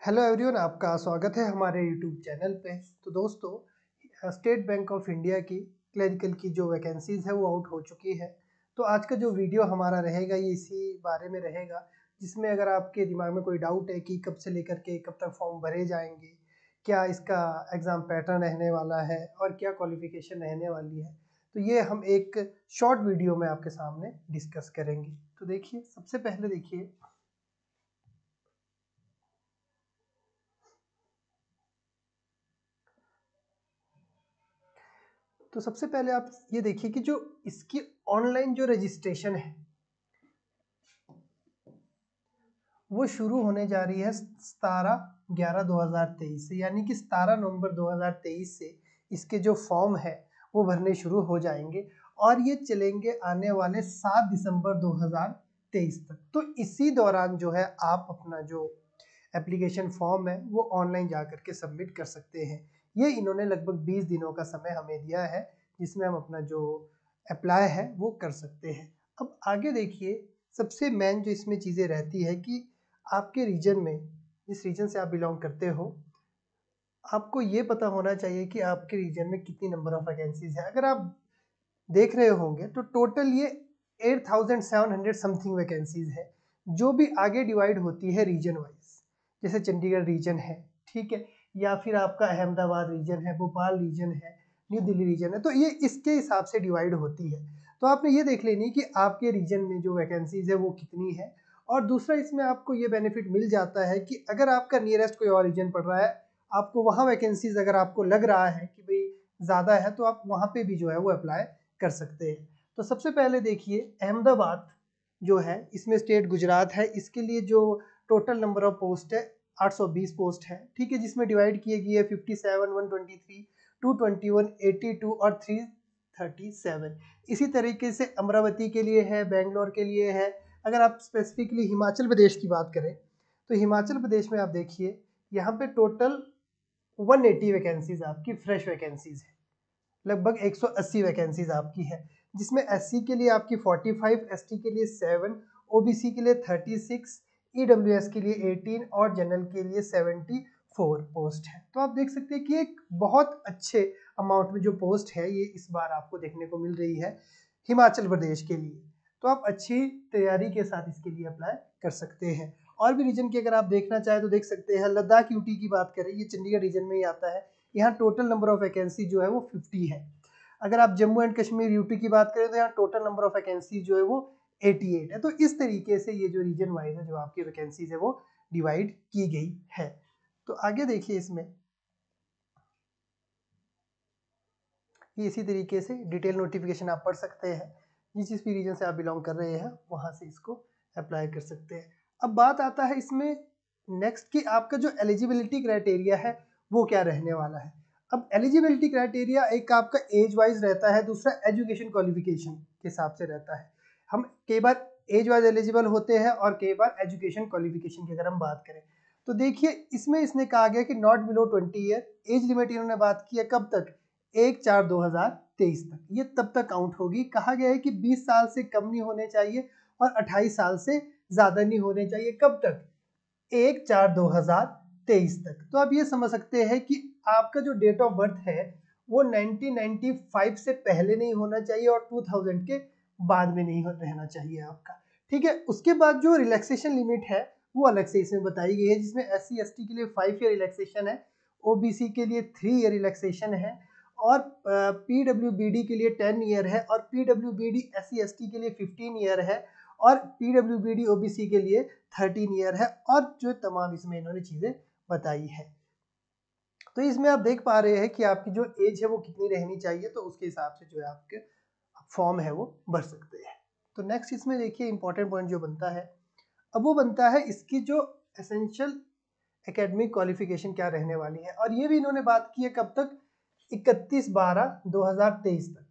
Hello everyone, आपका स्वागत है हमारे यूट्यूब चैनल पे। तो दोस्तों, स्टेट बैंक ऑफ इंडिया की क्लरिकल की जो वैकेंसीज़ है वो आउट हो चुकी है। तो आज का जो वीडियो हमारा रहेगा ये इसी बारे में रहेगा, जिसमें अगर आपके दिमाग में कोई डाउट है कि कब से लेकर के कब तक फॉर्म भरे जाएंगे, क्या इसका एग्ज़ाम पैटर्न रहने वाला है और क्या क्वालिफ़िकेशन रहने वाली है, तो ये हम एक शॉर्ट वीडियो में आपके सामने डिस्कस करेंगे। तो देखिए, सबसे पहले देखिए, तो सबसे पहले आप ये देखिए कि जो इसकी ऑनलाइन जो रजिस्ट्रेशन है वो शुरू होने जा रही है 17/11/2023 से, यानी कि 17 नवंबर 2023 से इसके जो फॉर्म है वो भरने शुरू हो जाएंगे और ये चलेंगे आने वाले 7 दिसंबर 2023 तक। तो इसी दौरान जो है आप अपना जो एप्लीकेशन फॉर्म है वो ऑनलाइन जा करके सबमिट कर सकते हैं। ये इन्होंने लगभग 20 दिनों का समय हमें दिया है जिसमें हम अपना जो अप्लाई है वो कर सकते हैं। अब आगे देखिए, सबसे मेन जो इसमें चीज़ें रहती है कि आपके रीजन में, जिस रीजन से आप बिलोंग करते हो, आपको ये पता होना चाहिए कि आपके रीजन में कितनी नंबर ऑफ वैकेंसीज है। अगर आप देख रहे होंगे तो टोटल ये 8700 समथिंग वैकेंसीज है, जो भी आगे डिवाइड होती है रीजन वाइज। जैसे चंडीगढ़ रीजन है, ठीक है, या फिर आपका अहमदाबाद रीजन है, भोपाल रीजन है, न्यू दिल्ली रीजन है, तो ये इसके हिसाब से डिवाइड होती है। तो आपने ये देख लेनी कि आपके रीजन में जो वैकेंसीज है वो कितनी है। और दूसरा, इसमें आपको ये बेनिफिट मिल जाता है कि अगर आपका नियरेस्ट कोई और रीजन पड़ रहा है, आपको वहाँ वैकेंसीज अगर आपको लग रहा है कि भाई ज़्यादा है, तो आप वहाँ पे भी जो है वो अप्लाई कर सकते हैं। तो सबसे पहले देखिए, अहमदाबाद जो है इसमें स्टेट गुजरात है, इसके लिए जो टोटल नंबर ऑफ पोस्ट है 820 पोस्ट है, ठीक है, जिसमें डिवाइड किए गए 57, 123, 221, 82 और 337। इसी तरीके से अमरावती के लिए है, बेंगलोर के लिए है। अगर आप स्पेसिफिकली हिमाचल प्रदेश की बात करें तो हिमाचल प्रदेश में आप देखिए, यहाँ पे टोटल 180 वैकेंसीज आपकी फ्रेश वैकेंसीज है, लगभग 180 वैकेंसीज आपकी है, जिसमें एससी के लिए आपकी 45, एसटी के लिए 7, ओबीसी के लिए 36, ईडब्ल्यूएस के लिए 18 और जनरल के लिए 74 पोस्ट है। तो आप देख सकते हैं कि एक बहुत अच्छे अमाउंट में जो पोस्ट है ये इस बार आपको देखने को मिल रही है हिमाचल प्रदेश के लिए। तो आप अच्छी तैयारी के साथ इसके लिए अप्लाई कर सकते हैं। और भी रीजन की अगर आप देखना चाहें तो देख सकते हैं, लद्दाख यूटी की बात करें, ये चंडीगढ़ रीजन में ही आता है। यहाँ टोटल नंबर ऑफ वैकेंसी जो है वो 50 है। अगर आप जम्मू एंड कश्मीर यूटी की बात करें तो यहाँ टोटल नंबर ऑफ वैकेंसी जो है वो 88 है। तो इस तरीके से ये जो रीजन वाइज है जो आपकी वैकेंसीज है वो डिवाइड की गई है। तो आगे देखिए, इसमें ये इसी तरीके से डिटेल नोटिफिकेशन आप पढ़ सकते हैं, जिस भी रीजन से आप बिलोंग कर रहे हैं वहाँ से इसको अप्लाई कर सकते हैं। अब बात आता है इसमें नेक्स्ट कि आपका जो एलिजिबिलिटी क्राइटेरिया है वो क्या रहने वाला है। अब एलिजिबिलिटी क्राइटेरिया एक आपका एज वाइज रहता है, दूसरा एजुकेशन क्वालिफिकेशन के हिसाब से रहता है। हम कई बार एज वाइज एलिजिबल होते हैं और कई बार एजुकेशन क्वालिफिकेशन की अगर हम बात करें तो देखिए, इसमें इसने कहा गया कि not below 20 year. Age limit इन्होंने बात की है कब तक, 1/4/2023 तक। ये तब तक काउंट होगी। कहा गया है कि 20 साल से कम नहीं होने चाहिए और 28 साल से ज़्यादा नहीं होने चाहिए। कब तक, 1/4/2023 तक। तो आप ये समझ सकते हैं कि आपका जो डेट ऑफ बर्थ है वो 1995 से पहले नहीं होना चाहिए और 2000 के बाद में नहीं रहना चाहिए आपका, ठीक है। उसके बाद जो रिलैक्सेशन लिमिट है वो अलग से इसमें बताई गई है, जिसमें SC ST के लिए 5 ईयर रिलैक्सेशन है, OBC के लिए 3 ईयर रिलैक्सेशन है और PWBD के लिए 10 ईयर है और PWBD SC ST के लिए 15 ईयर है और PWBD OBC के लिए 13 ईयर है। और जो तमाम इसमें इन्होंने चीज़ें बताई है, तो इसमें आप देख पा रहे हैं कि आपकी जो एज है वो कितनी रहनी चाहिए, तो उसके हिसाब से जो है आपके फॉर्म है वो भर सकते हैं। तो नेक्स्ट इसमें देखिए, इंपॉर्टेंट पॉइंट जो बनता है, अब वो बनता है इसकी जो एसेंशियल एकेडमिक क्वालिफिकेशन क्या रहने वाली है। और ये भी इन्होंने बात की है कब तक, 31/12/2023 तक।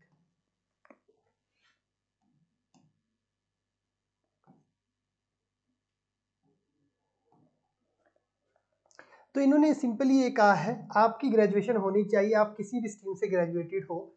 तो इन्होंने सिंपली ये कहा है, आपकी ग्रेजुएशन होनी चाहिए, आप किसी भी स्ट्रीम से ग्रेजुएटेड हो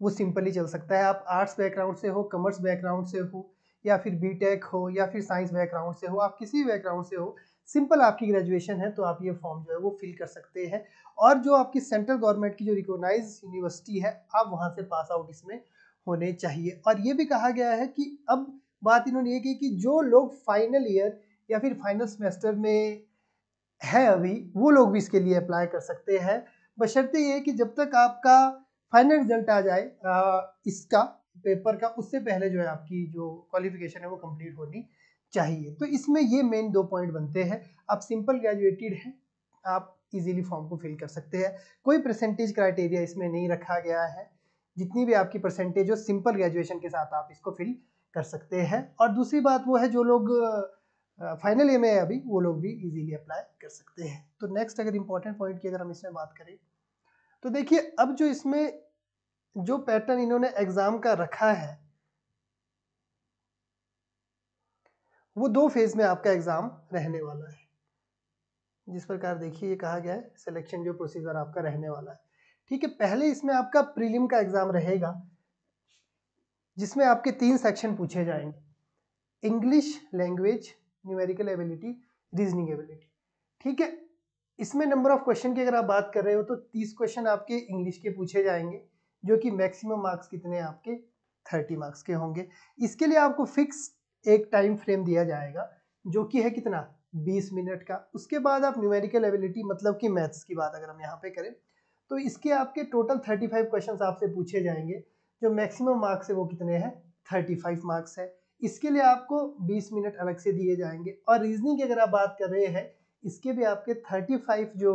वो सिंपली चल सकता है। आप आर्ट्स बैकग्राउंड से हो, कॉमर्स बैकग्राउंड से हो, या फिर बीटेक हो, या फिर साइंस बैकग्राउंड से हो, आप किसी भी बैकग्राउंड से हो, सिंपल आपकी ग्रेजुएशन है तो आप ये फॉर्म जो है वो फिल कर सकते हैं। और जो आपकी सेंट्रल गवर्नमेंट की जो रिकॉग्नाइज यूनिवर्सिटी है आप वहाँ से पास आउट इसमें होने चाहिए। और ये भी कहा गया है कि अब बात इन्होंने ये की कि जो लोग फाइनल ईयर या फिर फाइनल सेमेस्टर में है अभी, वो लोग भी इसके लिए अप्लाई कर सकते हैं, बशर्ते ये कि जब तक आपका फाइनल रिजल्ट आ जाए इसका पेपर का, उससे पहले जो है आपकी जो क्वालिफिकेशन है वो कंप्लीट होनी चाहिए। तो इसमें ये मेन 2 पॉइंट बनते हैं। आप सिंपल ग्रेजुएटेड हैं, आप इजीली फॉर्म को फिल कर सकते हैं। कोई परसेंटेज क्राइटेरिया इसमें नहीं रखा गया है, जितनी भी आपकी परसेंटेज हो सिंपल ग्रेजुएशन के साथ आप इसको फिल कर सकते हैं। और दूसरी बात वो है जो लोग फाइनल ईयर में है अभी, वो लोग भी इजीली अप्लाई कर सकते हैं। तो नेक्स्ट अगर इंपॉर्टेंट पॉइंट की अगर हम इसमें बात करें तो देखिए, अब जो इसमें जो पैटर्न इन्होंने एग्जाम का रखा है वो 2 फेज में आपका एग्जाम रहने वाला है। जिस प्रकार देखिए ये कहा गया है सिलेक्शन जो प्रोसीजर आपका रहने वाला है, ठीक है। पहले इसमें आपका प्रीलिम का एग्जाम रहेगा जिसमें आपके 3 सेक्शन पूछे जाएंगे, English language, numerical ability, reasoning ability, ठीक है। इसमें नंबर ऑफ क्वेश्चन की अगर आप बात कर रहे हो तो 30 क्वेश्चन आपके इंग्लिश के पूछे जाएंगे, जो कि मैक्सिमम मार्क्स कितने आपके 30 मार्क्स के होंगे। इसके लिए आपको फिक्स एक टाइम फ्रेम दिया जाएगा जो कि है कितना 20 मिनट का। उसके बाद आप न्यूमेरिकल एबिलिटी मतलब कि मैथ्स की बात अगर हम यहाँ पे करें तो इसके आपके टोटल 35 क्वेश्चन आपसे पूछे जाएंगे, जो मैक्सिमम मार्क्स है वो कितने हैं 35 मार्क्स है। इसके लिए आपको 20 मिनट अलग से दिए जाएंगे। और रीजनिंग की अगर आप बात कर रहे हैं इसके भी आपके 35 जो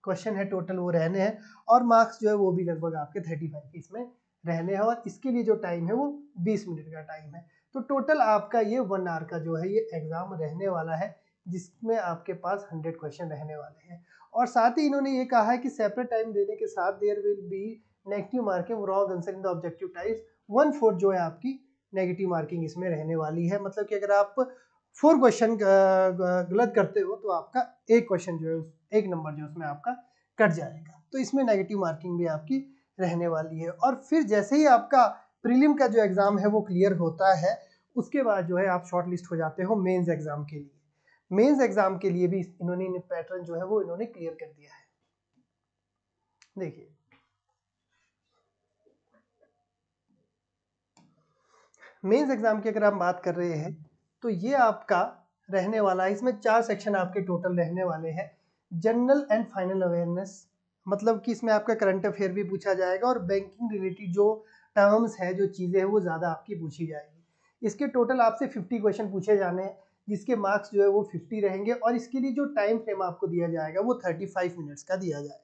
क्वेश्चन है टोटल वो रहने हैं, और मार्क्स जो है वो भी लगभग आपके 35 इसमें रहने हैं। और इसके लिए जो टाइम है वो 20 मिनट का टाइम है। तो टोटल आपका ये 1 आवर का जो है ये एग्जाम रहने वाला है, जिसमें आपके पास 100 क्वेश्चन रहने वाले हैं। और साथ ही इन्होंने ये कहा है कि सेपरेट टाइम देने के साथ there will be negative marking wrong answer in the objective types 1/4 जो है आपकी नेगेटिव मार्किंग इसमें रहने वाली है। मतलब कि अगर आप 4 क्वेश्चन गलत करते हो तो आपका एक क्वेश्चन जो है एक नंबर जो है उसमें आपका कट जाएगा। तो इसमें नेगेटिव मार्किंग भी आपकी रहने वाली है। और फिर जैसे ही आपका प्रीलिम का जो एग्जाम है वो क्लियर होता है, उसके बाद जो है आप शॉर्ट लिस्ट हो जाते हो मेंस एग्जाम के लिए। मेंस एग्जाम के लिए भी इन्होंने पैटर्न जो है वो इन्होंने क्लियर कर दिया है। देखिए मेंस एग्जाम की अगर हम बात कर रहे हैं तो ये आपका रहने वाला है, इसमें 4 सेक्शन आपके टोटल रहने वाले हैं। जनरल एंड फाइनल अवेयरनेस, मतलब कि इसमें आपका करंट अफेयर भी पूछा जाएगा और बैंकिंग रिलेटेड जो टर्म्स है जो चीज़ें हैं वो ज़्यादा आपकी पूछी जाएगी। इसके टोटल आपसे 50 क्वेश्चन पूछे जाने हैं, जिसके मार्क्स जो है वो 50 रहेंगे। और इसके लिए जो टाइम फ्रेम आपको दिया जाएगा वो 35 मिनट्स का दिया जाएगा।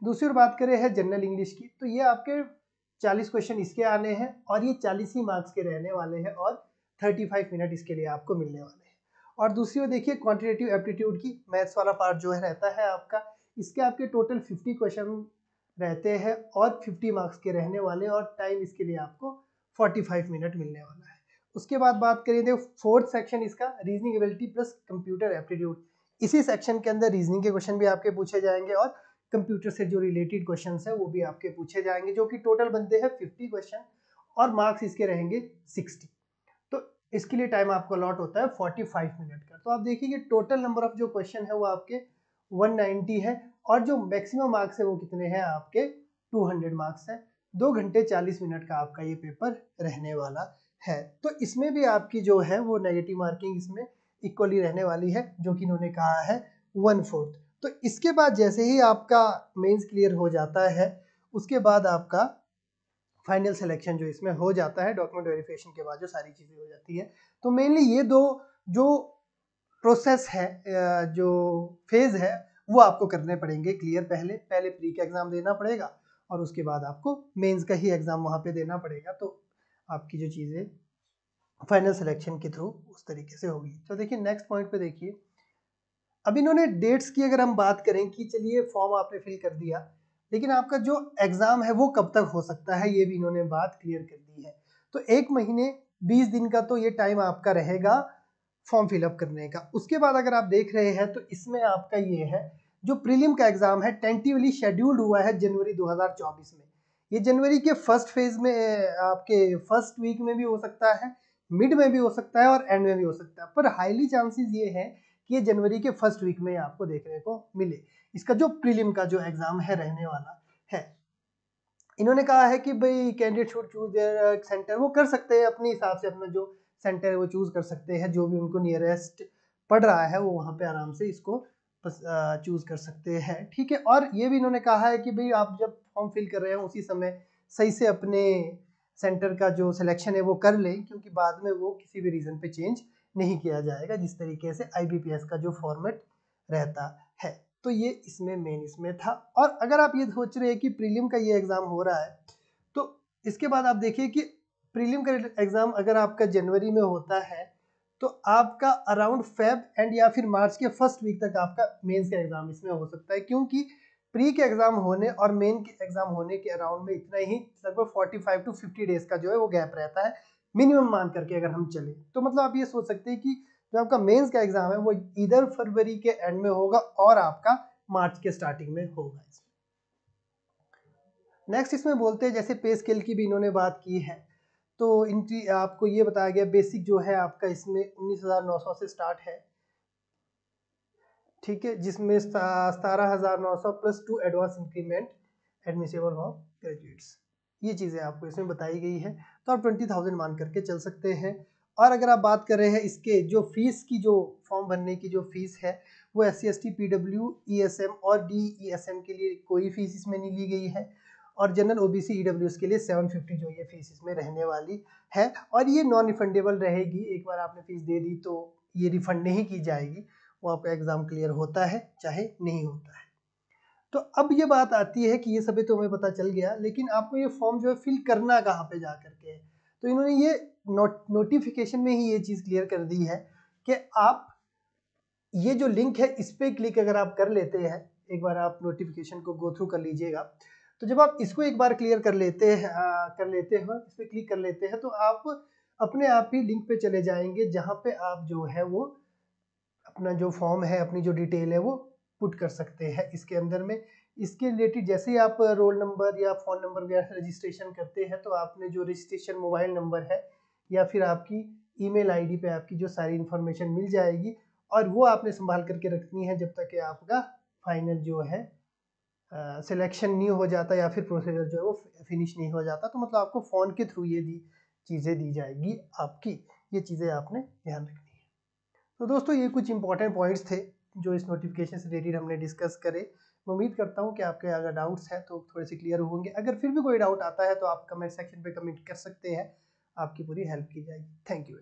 दूसरी ओर बात करें है जनरल इंग्लिश की, तो ये आपके 40 क्वेश्चन इसके आने हैं और ये 40 ही मार्क्स के रहने वाले हैं और 35 मिनट इसके लिए आपको मिलने वाले हैं। और दूसरी ओर देखिए क्वांटिटेटिव एप्टीट्यूड की मैथ्स वाला पार्ट जो है रहता है आपका, इसके आपके टोटल 50 क्वेश्चन रहते हैं और 50 मार्क्स के रहने वाले और टाइम इसके लिए आपको 45 मिनट मिलने वाला है। उसके बाद बात करें तो 4th सेक्शन इसका reasoning ability plus computer aptitude. इसी सेक्शन के अंदर रीजनिंग के क्वेश्चन भी आपके पूछे जाएंगे और कंप्यूटर से जो रिलेटेड क्वेश्चंस है वो भी आपके पूछे जाएंगे, जो कि टोटल बनते हैं 50 क्वेश्चन और मार्क्स इसके रहेंगे 60। तो इसके लिए टाइम आपको अलॉट होता है 45 मिनट का। तो आप देखिए कि टोटल नंबर ऑफ जो क्वेश्चन है वो आपके 190 है और जो मैक्सिमम मार्क्स है वो कितने हैं आपके 200 मार्क्स है। 2 घंटे 40 मिनट का आपका ये पेपर रहने वाला है। तो इसमें भी आपकी जो है वो नेगेटिव मार्किंग इसमें इक्वली रहने वाली है, जो कि इन्होंने कहा है 1/4। तो इसके बाद जैसे ही आपका मेंस क्लियर हो जाता है उसके बाद आपका फाइनल सिलेक्शन जो इसमें हो जाता है, डॉक्यूमेंट वेरिफिकेशन के बाद जो सारी चीज़ें हो जाती है। तो मेनली ये दो जो प्रोसेस है जो फेज है वो आपको करने पड़ेंगे क्लियर। पहले प्री का एग्जाम देना पड़ेगा और उसके बाद आपको मेंस का ही एग्जाम वहाँ पे देना पड़ेगा। तो आपकी जो चीज़ें फाइनल सिलेक्शन के थ्रू उस तरीके से होगी। तो देखिए नेक्स्ट पॉइंट पे देखिए, अब इन्होंने डेट्स की अगर हम बात करें कि चलिए फॉर्म आपने फिल कर दिया, लेकिन आपका जो एग्जाम है वो कब तक हो सकता है ये भी इन्होंने बात क्लियर कर दी है। तो 1 महीने 20 दिन का तो ये टाइम आपका रहेगा फॉर्म फिलअप करने का। उसके बाद अगर आप देख रहे हैं तो इसमें आपका ये है जो प्रीलिम का एग्जाम है टेंटिवली शेड्यूल्ड हुआ है जनवरी 2024 में। ये जनवरी के फर्स्ट फेज में आपके फर्स्ट वीक में भी हो सकता है, मिड में भी हो सकता है और एंड में भी हो सकता है, पर हाईली चांसेस ये है कि ये जनवरी के फर्स्ट वीक में आपको देखने को मिले। इसका जो प्रीलिम का जो एग्ज़ाम है रहने वाला है, इन्होंने कहा है कि भाई candidate should choose there centre, वो कर सकते हैं अपने हिसाब से, अपना जो सेंटर है वो चूज कर सकते हैं, जो भी उनको नियरेस्ट पड़ रहा है वो वहाँ पे आराम से इसको चूज कर सकते हैं, ठीक है। और ये भी इन्होंने कहा है कि भाई आप जब फॉर्म फिल कर रहे हैं उसी समय सही से अपने सेंटर का जो सिलेक्शन है वो कर लें, क्योंकि बाद में वो किसी भी रीज़न पे चेंज नहीं किया जाएगा, जिस तरीके से IBPS का जो फॉर्मेट रहता है। तो ये इसमें मेन इसमें था। और अगर आप ये सोच रहे हैं कि प्रीलिम का ये एग्ज़ाम हो रहा है, तो इसके बाद आप देखिए कि प्रीलिम का एग्ज़ाम अगर आपका जनवरी में होता है तो आपका अराउंड फेब एंड या फिर मार्च के फर्स्ट वीक तक आपका मेंस का एग्ज़ाम इसमें हो सकता है, क्योंकि प्री के एग्ज़ाम होने और मेन के एग्ज़ाम होने के अराउंड में इतना ही लगभग 45 टू 50 डेज का जो है वो गैप रहता है मिनिमम मान करके अगर हम चले तो। मतलब आप ये सोच सकते हैं कि जो आपका मेंस का एग्ज़ाम है वो इधर फरवरी के एंड में होगा और आपका मार्च के स्टार्टिंग में होगा। नेक्स्ट इसमें बोलते हैं जैसे पे स्केल की भी इन्होंने बात की है, तो इनकी आपको ये बताया गया बेसिक जो है आपका इसमें 19,900 से स्टार्ट है, ठीक है, जिसमें 17,900 plus 2 advance increment admissible of graduates, ये चीज़ें आपको इसमें बताई गई है। तो आप 20,000 मान करके चल सकते हैं। और अगर आप बात कर रहे हैं इसके जो फीस की, जो फॉर्म भरने की जो फीस है वो SC ST PW ESM और DESM के लिए कोई फीस इसमें नहीं ली गई है, और जनरल OBC EWS के लिए 750 जो ये फीस इसमें रहने वाली है। और ये नॉन रिफंडेबल रहेगी, एक बार आपने फीस दे दी तो ये रिफंड नहीं की जाएगी, वो आपका एग्ज़ाम क्लियर होता है चाहे नहीं होता है। तो अब ये बात आती है कि ये सभी तो हमें पता चल गया, लेकिन आपको ये फॉर्म जो है फिल करना कहाँ पे जा करके है। तो इन्होंने ये नोटिफिकेशन में ही ये चीज़ क्लियर कर दी है कि आप ये जो लिंक है इस पर क्लिक अगर आप कर लेते हैं, एक बार आप नोटिफिकेशन को गो थ्रू कर लीजिएगा, तो जब आप इसको एक बार क्लियर कर लेते हैं इस पर क्लिक कर लेते हैं तो आप अपने आप ही लिंक पे चले जाएंगे जहाँ पे आप जो है वो अपना जो फॉर्म है, अपनी जो डिटेल है वो पुट कर सकते हैं इसके अंदर में। इसके रिलेटेड जैसे ही आप रोल नंबर या फ़ोन नंबर वगैरह रजिस्ट्रेशन करते हैं तो आपने जो रजिस्ट्रेशन मोबाइल नंबर है या फिर आपकी ईमेल आईडी पे आपकी जो सारी इन्फॉर्मेशन मिल जाएगी, और वो आपने संभाल करके रखनी है जब तक कि आपका फाइनल जो है सिलेक्शन नहीं हो जाता या फिर प्रोसीजर जो है वो फिनिश नहीं हो जाता। तो मतलब आपको फ़ोन के थ्रू ये चीज़ें दी जाएगी आपकी, ये चीज़ें आपने ध्यान रखनी है। तो दोस्तों ये कुछ इंपॉर्टेंट पॉइंट्स थे जो इस नोटिफिकेशन से रिलेटेड हमने डिस्कस करे। मैं उम्मीद करता हूँ कि आपके अगर डाउट्स हैं तो थोड़े से क्लियर होंगे। अगर फिर भी कोई डाउट आता है तो आप कमेंट सेक्शन पे कमेंट कर सकते हैं, आपकी पूरी हेल्प की जाएगी। Thank you.